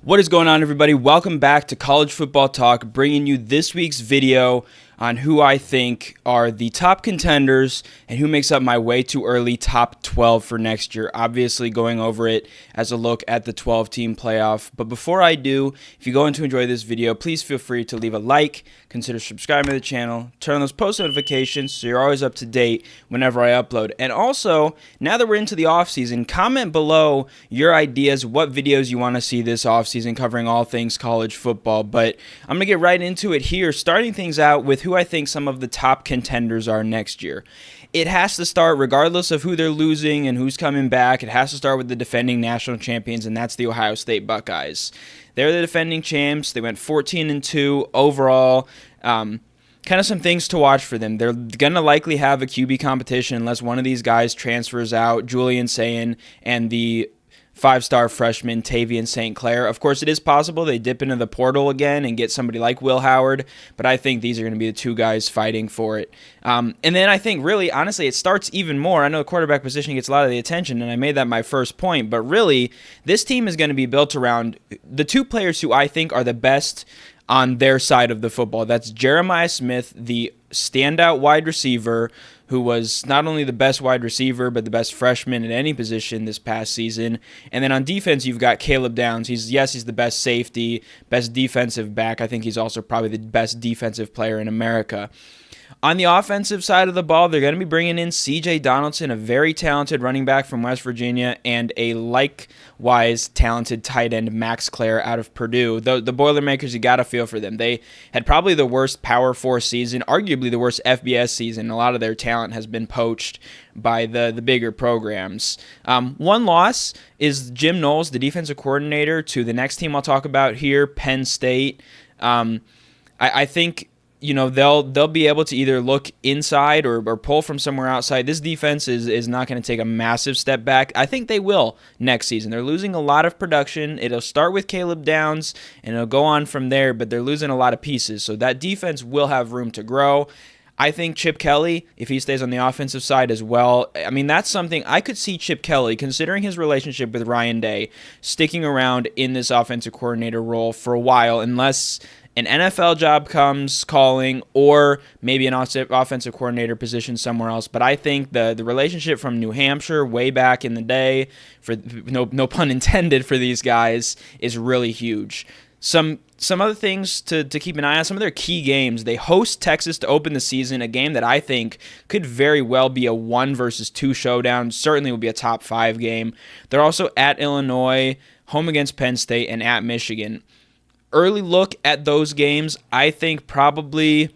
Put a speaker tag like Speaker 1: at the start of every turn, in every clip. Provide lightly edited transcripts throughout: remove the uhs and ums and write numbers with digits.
Speaker 1: What is going on, everybody? Welcome back to College Football Talk, bringing you this week's video on who I think are the top contenders and who makes up my way too early top 12 for next year. Obviously going over it as a look at the 12-team playoff. But before I do, if you're going to enjoy this video, please feel free to leave a like, consider subscribing to the channel, turn on those post notifications so you're always up to date whenever I upload. And also, now that we're into the offseason, comment below your ideas, what videos you want to see this offseason covering all things college football. But I'm going to get right into it here, starting things out with who I think some of the top contenders are next year. It has to start, regardless of who they're losing and who's coming back, it has to start with the defending national champions, and that's the Ohio State Buckeyes. They're the defending champs. They went 14-2 overall. Kind of some things to watch for them. They're going to likely have a QB competition unless one of these guys transfers out, Julian Sayin and the five-star freshman Tavian St. Clair. Of course, it is possible they dip into the portal again and get somebody like Will Howard, but I think these are going to be the two guys fighting for it. And then I think, really, honestly, it starts even more. I know the quarterback position gets a lot of the attention, and I made that my first point, but really, this team is going to be built around the two players who I think are the best on their side of the football. That's Jeremiah Smith, the standout wide receiver, who was not only the best wide receiver, but the best freshman at any position this past season. And then on defense, you've got Caleb Downs. He's the best safety, best defensive back. I think he's also probably the best defensive player in America. On the offensive side of the ball, they're going to be bringing in C.J. Donaldson, a very talented running back from West Virginia, and a likewise talented tight end, Max Clare, out of Purdue. The Boilermakers, you got to feel for them. They had probably the worst Power 4 season, arguably the worst FBS season. A lot of their talent has been poached by the bigger programs. One loss is Jim Knowles, the defensive coordinator, to the next team I'll talk about here, Penn State. I think they'll be able to either look inside or pull from somewhere outside. This defense is not going to take a massive step back. I think they will next season. They're losing a lot of production. It'll start with Caleb Downs, and it'll go on from there, but they're losing a lot of pieces. So that defense will have room to grow. I think Chip Kelly, if he stays on the offensive side as well, I mean, that's something I could see Chip Kelly, considering his relationship with Ryan Day, sticking around in this offensive coordinator role for a while, unless an NFL job comes calling or maybe an offensive coordinator position somewhere else. But I think the relationship from New Hampshire way back in the day, for no pun intended for these guys, is really huge. Some other things to keep an eye on, some of their key games. They host Texas to open the season, a game that I think could very well be a 1 versus 2 showdown, certainly will be a top 5 game. They're also at Illinois, home against Penn State, and at Michigan. Early look at those games, I think probably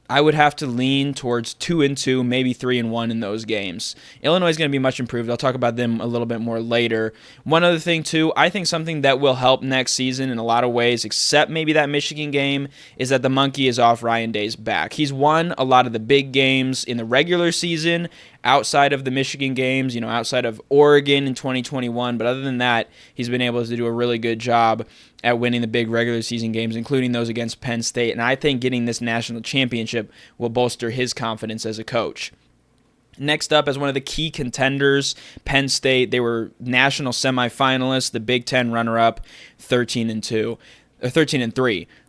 Speaker 1: I would have to lean towards 2-2, maybe 3-1 in those games. Illinois is going to be much improved. I'll talk about them a little bit more later. One other thing, too, I think something that will help next season in a lot of ways, except maybe that Michigan game, is that the monkey is off Ryan Day's back. He's won a lot of the big games in the regular season, outside of the Michigan games, outside of Oregon in 2021. But other than that, he's been able to do a really good job at winning the big regular season games, including those against Penn State. And I think getting this national championship will bolster his confidence as a coach. Next up, as one of the key contenders, Penn State. They were national semifinalists, the Big Ten runner-up, 13-3.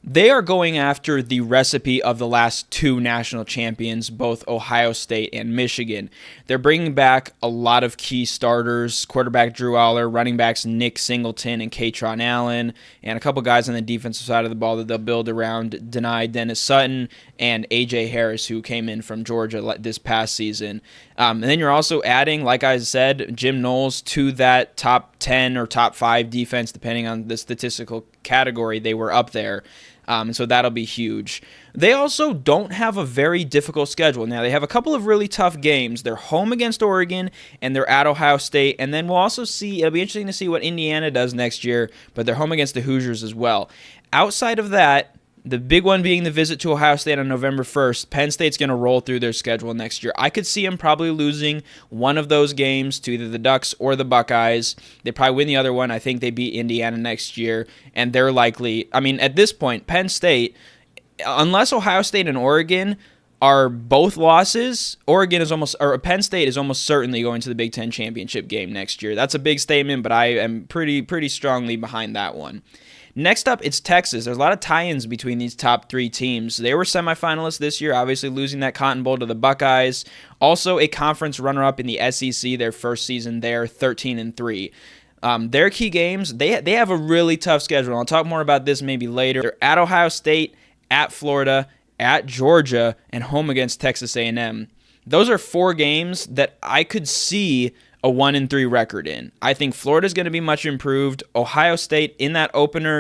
Speaker 1: They are going after the recipe of the last 2 national champions, both Ohio State and Michigan. They're bringing back a lot of key starters, quarterback Drew Aller, running backs Nick Singleton and Katron Allen, and a couple guys on the defensive side of the ball that they'll build around Dennis Sutton and A.J. Harris, who came in from Georgia this past season. And then you're also adding, like I said, Jim Knowles to that top 10 or top 5 defense, depending on the statistical category they were up there. And so that'll be huge. They also don't have a very difficult schedule. Now, they have a couple of really tough games. They're home against Oregon, and they're at Ohio State. And then we'll also see, it'll be interesting to see what Indiana does next year, but they're home against the Hoosiers as well. Outside of that, the big one being the visit to Ohio State on November 1st, Penn State's going to roll through their schedule next year. I could see them probably losing one of those games to either the Ducks or the Buckeyes. They probably win the other one. I think they beat Indiana next year, and they're likely, at this point, Penn State, unless Ohio State and Oregon are both losses. Penn State is almost certainly going to the Big Ten championship game next year. That's a big statement, but I am pretty strongly behind that one. Next up, it's Texas. There's a lot of tie-ins between these top three teams. They were semifinalists this year, obviously losing that Cotton Bowl to the Buckeyes. Also a conference runner-up in the SEC, their first season there, 13-3. Their key games, they have a really tough schedule. I'll talk more about this maybe later. They're at Ohio State, at Florida, at Georgia, and home against Texas A&M. Those are 4 games that I could see a 1-3 record in. I think Florida's going to be much improved. Ohio State in that opener,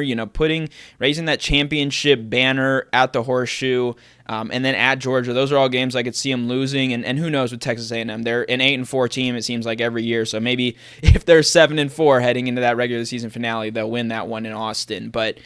Speaker 1: raising that championship banner at the Horseshoe, and then at Georgia. Those are all games I could see them losing, and who knows with Texas A&M. They're an 8-4 team, it seems like, every year, so maybe if they're 7-4 heading into that regular season finale, they'll win that one in Austin. But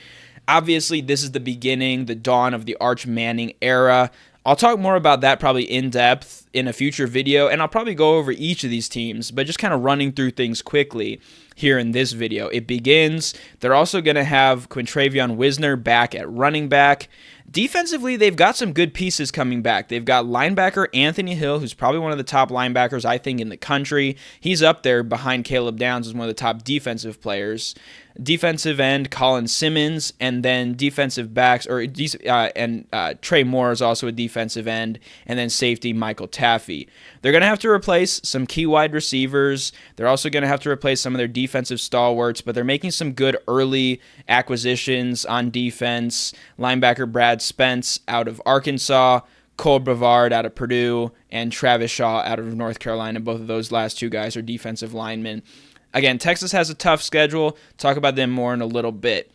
Speaker 1: obviously, this is the beginning, the dawn of the Arch Manning era. I'll talk more about that probably in depth in a future video, and I'll probably go over each of these teams, but just kind of running through things quickly here in this video. It begins, they're also going to have Quintravion Wisner back at running back. Defensively, they've got some good pieces coming back. They've got linebacker Anthony Hill, who's probably one of the top linebackers, I think, in the country. He's up there behind Caleb Downs as one of the top defensive players. Defensive end Colin Simmons, and then defensive backs, Trey Moore is also a defensive end, and then safety Michael Taffy. They're going to have to replace some key wide receivers. They're also going to have to replace some of their defensive stalwarts, but they're making some good early acquisitions on defense. Linebacker Brad Spence out of Arkansas, Cole Brevard out of Purdue, and Travis Shaw out of North Carolina. Both of those last two guys are defensive linemen. Again, Texas has a tough schedule. Talk about them more in a little bit.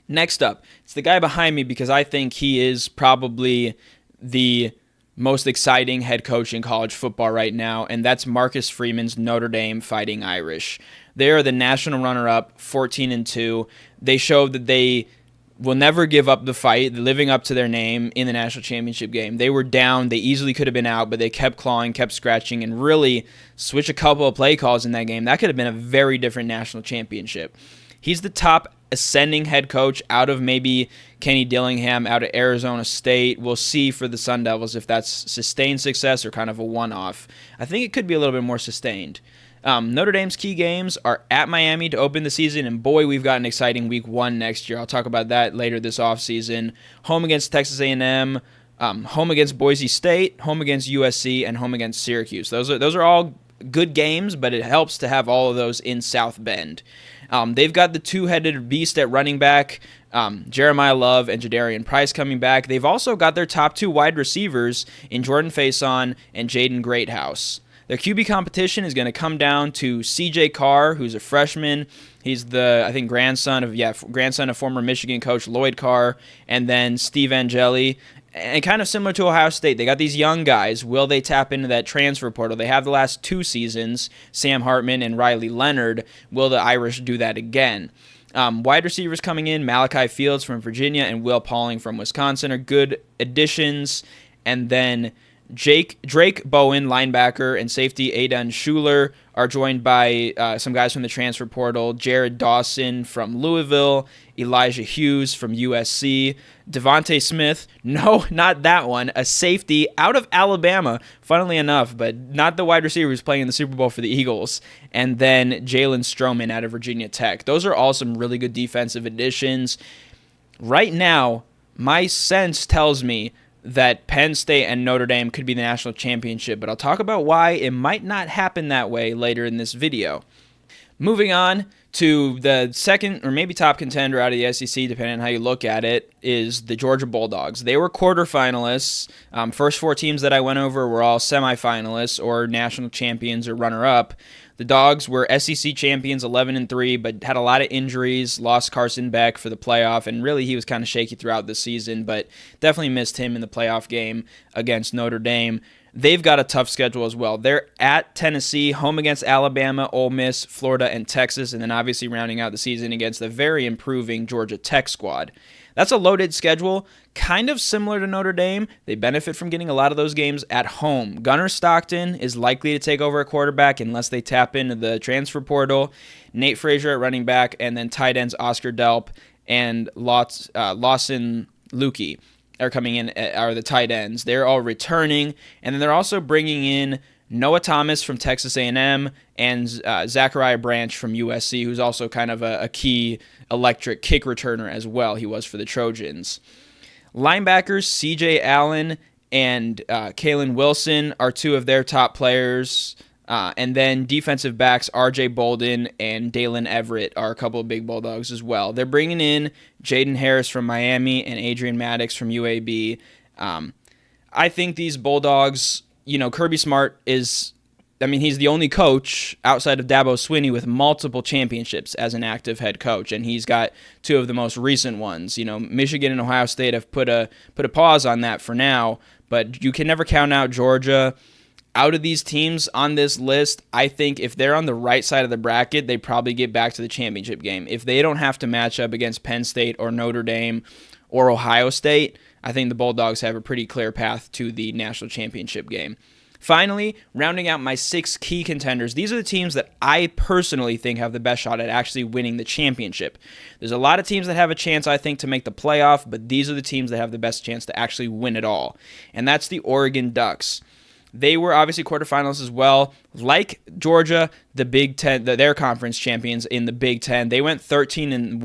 Speaker 1: Next up, it's the guy behind me because I think he is probably the most exciting head coach in college football right now, and that's Marcus Freeman's Notre Dame Fighting Irish. They are the national runner-up, 14-2. They showed that they will never give up the fight, living up to their name in the national championship game. They were down. They easily could have been out, but they kept clawing, kept scratching, and really switched a couple of play calls in that game. That could have been a very different national championship. He's the top ascending head coach out of maybe Kenny Dillingham out of Arizona State. We'll see for the Sun Devils if that's sustained success or kind of a one-off. I think it could be a little bit more sustained. Notre Dame's key games are at Miami to open the season, and boy, we've got an exciting week 1 next year. I'll talk about that later this offseason. Home against Texas A&M, home against Boise State, home against USC, and home against Syracuse. Those are all good games, but it helps to have all of those in South Bend. They've got the two-headed beast at running back, Jeremiah Love and Jadarian Price coming back. They've also got their top 2 wide receivers in Jordan Faison and Jaden Greathouse. Their QB competition is going to come down to C.J. Carr, who's a freshman. He's the, grandson of former Michigan coach Lloyd Carr, and then Steve Angeli. And kind of similar to Ohio State, they got these young guys. Will they tap into that transfer portal? They have the last 2 seasons, Sam Hartman and Riley Leonard. Will the Irish do that again? Wide receivers coming in, Malachi Fields from Virginia and Will Pauling from Wisconsin are good additions. And then Drake Bowen, linebacker, and safety Aidan Schuler are joined by some guys from the transfer portal, Jared Dawson from Louisville, Elijah Hughes from USC, Devontae Smith, no, not that one, a safety out of Alabama, funnily enough, but not the wide receiver who's playing in the Super Bowl for the Eagles, and then Jalen Stroman out of Virginia Tech. Those are all some really good defensive additions. Right now, my sense tells me that Penn State and Notre Dame could be the national championship, but I'll talk about why it might not happen that way later in this video. Moving on to the second or maybe top contender out of the SEC, depending on how you look at it, is the Georgia Bulldogs. They were quarterfinalists. First 4 teams that I went over were all semifinalists or national champions or runner-up. The Dogs were SEC champions 11-3, but had a lot of injuries, lost Carson Beck for the playoff, and really he was kind of shaky throughout the season, but definitely missed him in the playoff game against Notre Dame. They've got a tough schedule as well. They're at Tennessee, home against Alabama, Ole Miss, Florida, and Texas, and then obviously rounding out the season against the very improving Georgia Tech squad. That's a loaded schedule, kind of similar to Notre Dame. They benefit from getting a lot of those games at home. Gunnar Stockton is likely to take over a quarterback unless they tap into the transfer portal. Nate Frazier at running back, and then tight ends Oscar Delp and Lawson Lukey. are coming in are the tight ends. They're all returning, and then they're also bringing in Noah Thomas from Texas A&M and Zachariah Branch from USC, who's also kind of a key electric kick returner as well. He was for the Trojans. Linebackers C.J. Allen and Kalen Wilson are two of their top players. And then defensive backs R.J. Bolden and Dalen Everett are a couple of big Bulldogs as well. They're bringing in Jaden Harris from Miami and Adrian Maddox from UAB. I think these Bulldogs, Kirby Smart he's the only coach outside of Dabo Swinney with multiple championships as an active head coach, and he's got two of the most recent ones. Michigan and Ohio State have put a pause on that for now, but you can never count out Georgia. Out of these teams on this list, I think if they're on the right side of the bracket, they probably get back to the championship game. If they don't have to match up against Penn State or Notre Dame or Ohio State, I think the Bulldogs have a pretty clear path to the national championship game. Finally, rounding out my 6 key contenders, these are the teams that I personally think have the best shot at actually winning the championship. There's a lot of teams that have a chance, I think, to make the playoff, but these are the teams that have the best chance to actually win it all. And that's the Oregon Ducks. They were obviously quarterfinalists as well. Like Georgia, the Big Ten, their conference champions in the Big Ten. They went 13-1,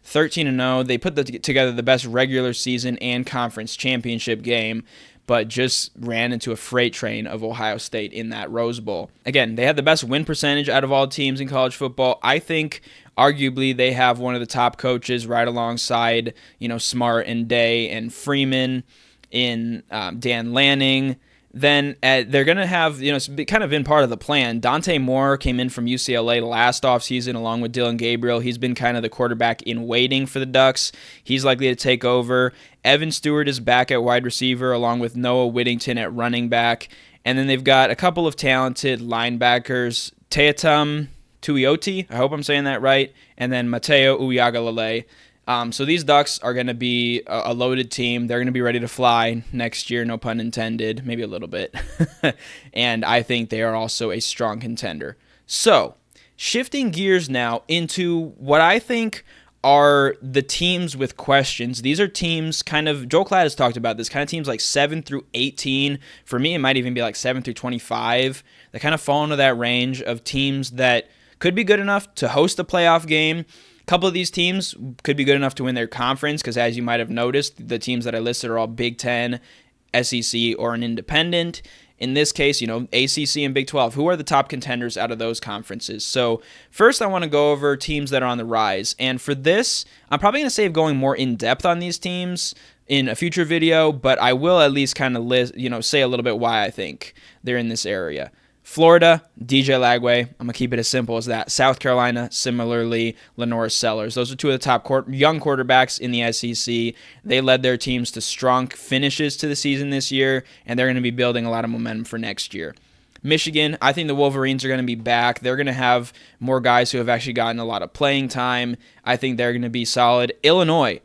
Speaker 1: 13-0. They put together the best regular season and conference championship game, but just ran into a freight train of Ohio State in that Rose Bowl. Again, they had the best win percentage out of all teams in college football. I think arguably they have one of the top coaches right alongside, Smart and Day and Freeman in Dan Lanning. Then they're going to have, it's kind of been part of the plan. Dante Moore came in from UCLA last offseason along with Dylan Gabriel. He's been kind of the quarterback in waiting for the Ducks. He's likely to take over. Evan Stewart is back at wide receiver along with Noah Whittington at running back. And then they've got a couple of talented linebackers, Teatum Tuioti, I hope I'm saying that right, and then Mateo Uyagalele. So these Ducks are going to be a loaded team. They're going to be ready to fly next year, no pun intended, maybe a little bit. And I think they are also a strong contender. So, shifting gears now into what I think are the teams with questions. These are teams Joel Klatt has talked about this, kind of teams like 7 through 18. For me, it might even be like 7 through 25. They kind of fall into that range of teams that could be good enough to host a playoff game. Couple of these teams could be good enough to win their conference because, as you might have noticed, the teams that I listed are all Big Ten, SEC, or an independent. In this case, ACC and Big 12. Who are the top contenders out of those conferences? So first I want to go over teams that are on the rise. And for this, I'm probably going to save going more in-depth on these teams in a future video, but I will at least kind of say a little bit why I think they're in this area. Florida, DJ Lagway. I'm going to keep it as simple as that. South Carolina, similarly, Lenora Sellers. Those are two of the top young quarterbacks in the SEC. They led their teams to strong finishes to the season this year, and they're going to be building a lot of momentum for next year. Michigan, I think the Wolverines are going to be back. They're going to have more guys who have actually gotten a lot of playing time. I think they're going to be solid. Illinois,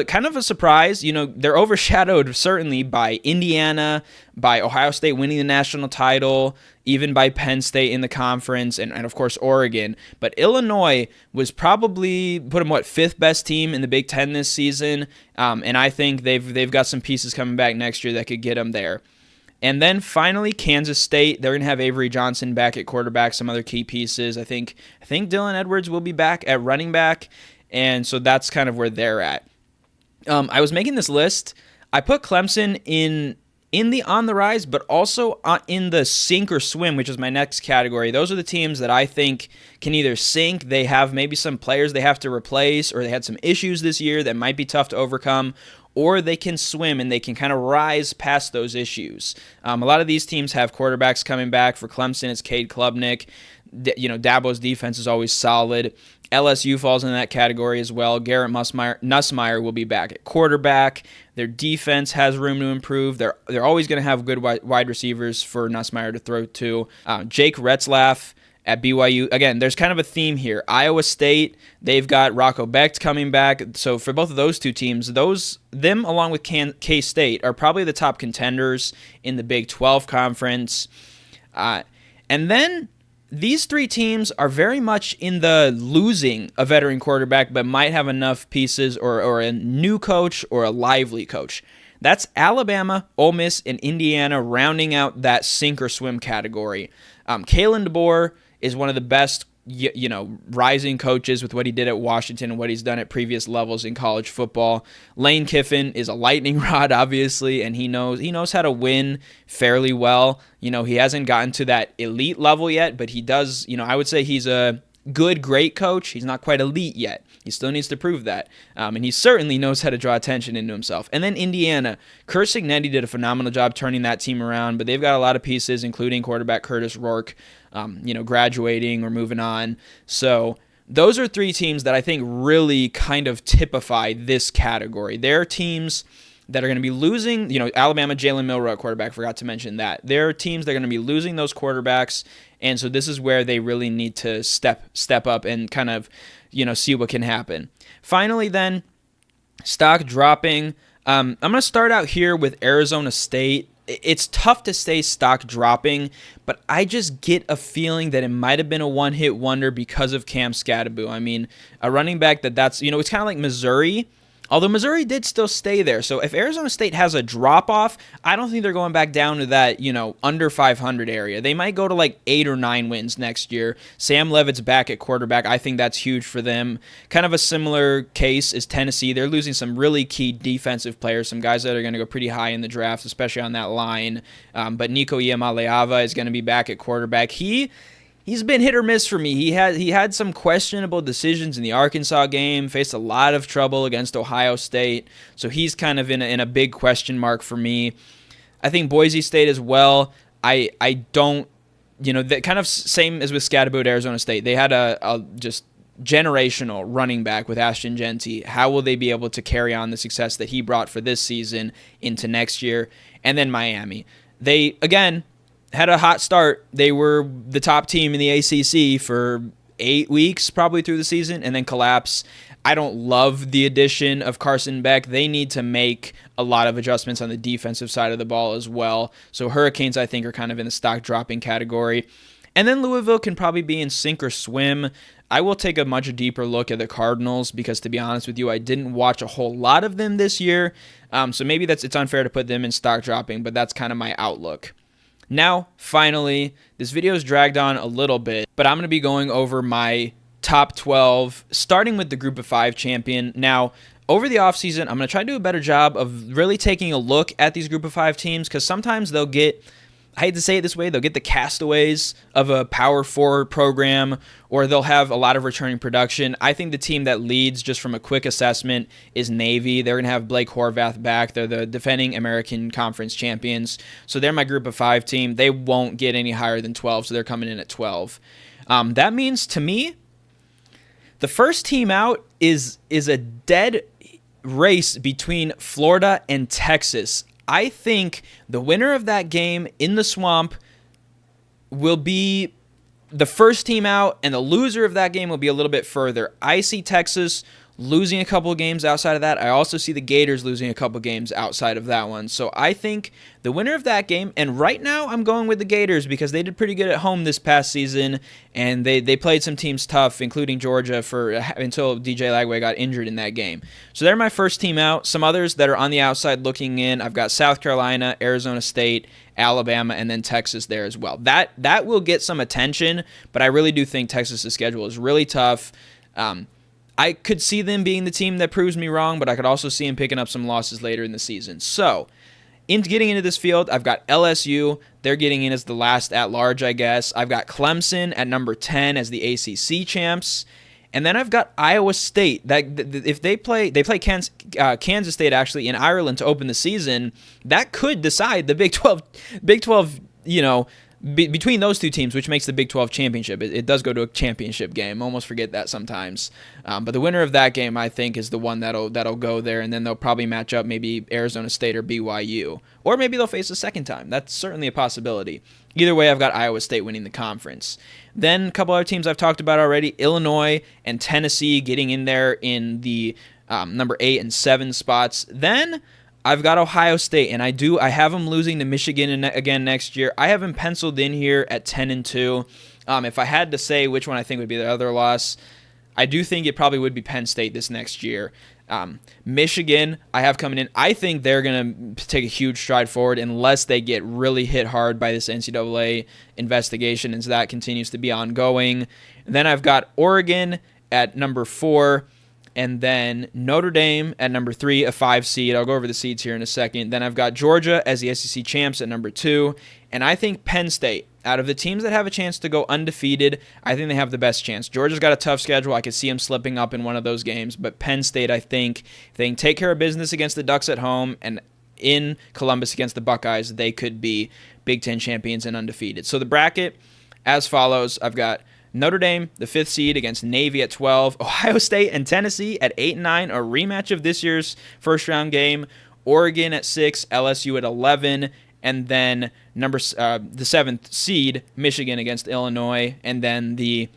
Speaker 1: kind of a surprise. They're overshadowed certainly by Indiana, by Ohio State winning the national title, even by Penn State in the conference, and of course Oregon. But Illinois was probably put them 5th best team in the Big Ten this season, and I think they've got some pieces coming back next year that could get them there. And then finally, Kansas State. They're going to have Avery Johnson back at quarterback, some other key pieces. I think Dylan Edwards will be back at running back, and so that's kind of where they're at. I was making this list. I put Clemson in the on the rise, but also in the sink or swim, which is my next category. Those are the teams that I think can either sink, they have maybe some players they have to replace, or they had some issues this year that might be tough to overcome, or they can swim and they can kind of rise past those issues. A lot of these teams have quarterbacks coming back. For Clemson, it's Cade Klubnik. Dabo's defense is always solid. LSU falls in that category as well. Garrett Nussmeier will be back at quarterback. Their defense has room to improve. They're always going to have good wide receivers for Nussmeier to throw to. Jake Retzlaff at BYU. Again, there's kind of a theme here. Iowa State, they've got Rocco Becht coming back. So for both of those two teams, them along with K-State are probably the top contenders in the Big 12 conference. And then these three teams are very much in the losing a veteran quarterback, but might have enough pieces or a new coach or a lively coach. That's Alabama, Ole Miss, and Indiana rounding out that sink or swim category. Kalen DeBoer is one of the best rising coaches with what he did at Washington and what he's done at previous levels in college football. Lane Kiffin is a lightning rod, obviously, and he knows how to win fairly well. He hasn't gotten to that elite level yet, but he does, I would say he's a good, great coach. He's not quite elite yet. He still needs to prove that. And he certainly knows how to draw attention into himself. And then Indiana. Curt Cignetti did a phenomenal job turning that team around, but they've got a lot of pieces, including quarterback Curtis Rourke, graduating or moving on. So those are three teams that I think really kind of typify this category. They're teams that are going to be losing, Alabama, Jalen Milroe at quarterback, forgot to mention that. There are teams that are going to be losing those quarterbacks, and so this is where they really need to step up and kind of, see what can happen. Finally then, stock dropping. I'm going to start out here with Arizona State. It's tough to say stock dropping, but I just get a feeling that it might have been a one-hit wonder because of Cam Skattebo. I mean, a running back that's, it's kind of like Missouri. Although Missouri did still stay there. So if Arizona State has a drop-off, I don't think they're going back down to that, under 500 area. They might go to like 8 or 9 wins next year. Sam Leavitt's back at quarterback. I think that's huge for them. Kind of a similar case is Tennessee. They're losing some really key defensive players, some guys that are going to go pretty high in the draft, especially on that line. But Nico Iamaleava is going to be back at quarterback. He's been hit or miss for me. He had some questionable decisions in the Arkansas game, faced a lot of trouble against Ohio State, so he's kind of in a big question mark for me. I think Boise State as well. I don't, that kind of same as with Skattebo at Arizona State. They had a just generational running back with Ashton Genty. How will they be able to carry on the success that he brought for this season into next year? And then Miami. They, again, had a hot start. They were the top team in the ACC for 8 weeks probably through the season and then collapse. I don't love the addition of Carson Beck. They need to make a lot of adjustments on the defensive side of the ball as well. So Hurricanes, I think, are kind of in the stock dropping category. And then Louisville can probably be in sink or swim. I will take a much deeper look at the Cardinals because, to be honest with you, I didn't watch a whole lot of them this year. So maybe it's unfair to put them in stock dropping, but that's kind of my outlook. Now, finally, this video is dragged on a little bit, but I'm going to be going over my top 12, starting with the Group of 5 champion. Now, over the offseason, I'm going to try to do a better job of really taking a look at these Group of 5 teams because sometimes they'll get, I hate to say it this way, they'll get the castaways of a Power 4 program, or they'll have a lot of returning production. I think the team that leads, just from a quick assessment, is Navy. They're going to have Blake Horvath back. They're the defending American Conference champions. So they're my Group of 5 team. They won't get any higher than 12, so they're coming in at 12. That means, to me, the first team out is a dead race between Florida and Texas. I think the winner of that game in the Swamp will be the first team out, and the loser of that game will be a little bit further. I see Texas losing a couple of games outside of that. I also see the Gators losing a couple of games outside of that one. So I think the winner of that game, and right now I'm going with the Gators because they did pretty good at home this past season, and they played some teams tough, including Georgia, until DJ Lagway got injured in that game. So they're my first team out. Some others that are on the outside looking in, I've got South Carolina, Arizona State, Alabama, and then Texas there as well. That will get some attention, but I really do think Texas' schedule is really tough. I could see them being the team that proves me wrong, but I could also see them picking up some losses later in the season. So, getting into this field, I've got LSU. They're getting in as the last at-large, I guess. I've got Clemson at number 10 as the ACC champs. And then I've got Iowa State. If they play Kansas State actually in Ireland to open the season, that could decide the Big 12, between those two teams, which makes the Big 12 championship. It does go to a championship game. I almost forget that sometimes. But the winner of that game, I think, is the one that'll go there, and then they'll probably match up maybe Arizona State or BYU. Or maybe they'll face a second time. That's certainly a possibility. Either way, I've got Iowa State winning the conference. Then a couple other teams I've talked about already, Illinois and Tennessee getting in there in the number 8 and 7 spots. Then I've got Ohio State, and I have them losing to Michigan again next year. I have them penciled in here at 10-2. If I had to say which one I think would be the other loss, I do think it probably would be Penn State this next year. Michigan, I have coming in. I think they're going to take a huge stride forward unless they get really hit hard by this NCAA investigation, and so that continues to be ongoing. And then I've got Oregon at number 4, and then Notre Dame at number 3, a 5 seed. I'll go over the seeds here in a second. Then I've got Georgia as the SEC champs at number 2, and I think Penn State, out of the teams that have a chance to go undefeated, I think they have the best chance. Georgia's got a tough schedule. I could see them slipping up in one of those games. But Penn State, I think, if they can take care of business against the Ducks at home and in Columbus against the Buckeyes, they could be Big Ten champions and undefeated. So the bracket, as follows, I've got Notre Dame, the 5th seed, against Navy at 12. Ohio State and Tennessee at 8 and 9, a rematch of this year's first-round game. Oregon at 6, LSU at 11. And then the 7th seed, Michigan against Illinois. And then the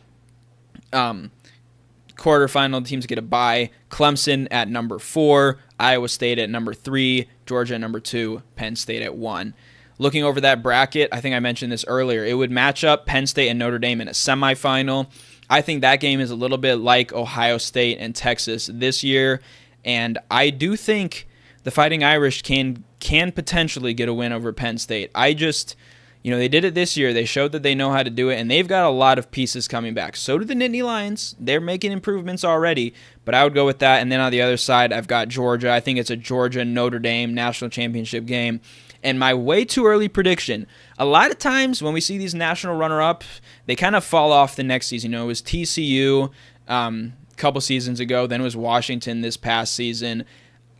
Speaker 1: quarterfinal teams get a bye. Clemson at number 4, Iowa State at number 3, Georgia at number 2, Penn State at 1. Looking over that bracket, I think I mentioned this earlier, it would match up Penn State and Notre Dame in a semifinal. I think that game is a little bit like Ohio State and Texas this year. And I do think the Fighting Irish can potentially get a win over Penn State. They did it this year. They showed that they know how to do it, and they've got a lot of pieces coming back. So do the Nittany Lions. They're making improvements already, but I would go with that. And then on the other side, I've got Georgia. I think it's a Georgia-Notre Dame national championship game. And my way too early prediction, a lot of times when we see these national runner-ups, they kind of fall off the next season. It was TCU a couple seasons ago, then it was Washington this past season.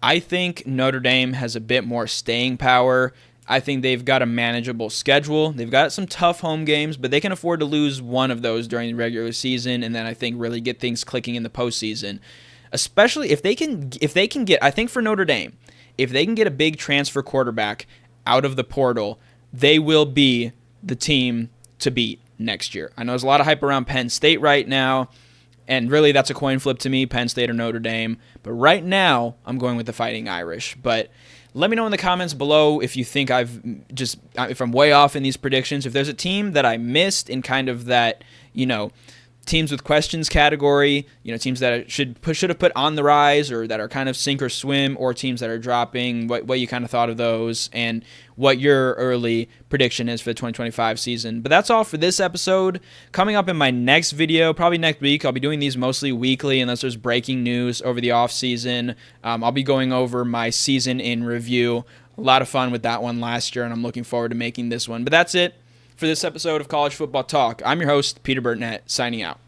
Speaker 1: I think Notre Dame has a bit more staying power. I think they've got a manageable schedule. They've got some tough home games, but they can afford to lose one of those during the regular season and then I think really get things clicking in the postseason. Especially if they can get, I think for Notre Dame, if they can get a big transfer quarterback out of the portal, they will be the team to beat next year. I know there's a lot of hype around Penn State right now, and really that's a coin flip to me, Penn State or Notre Dame. But right now, I'm going with the Fighting Irish. But let me know in the comments below if you think if I'm way off in these predictions. If there's a team that I missed in kind of that, teams with questions category, teams that should have put on the rise or that are kind of sink or swim, or teams that are dropping, what you kind of thought of those and what your early prediction is for the 2025 season. But that's all for this episode. Coming up in my next video, probably next week, I'll be doing these mostly weekly unless there's breaking news over the off season. I'll be going over my season in review. A lot of fun with that one last year, and I'm looking forward to making this one. But that's it for this episode of College Football Talk. I'm your host, Peter Burtnett, signing out.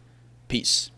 Speaker 1: Peace.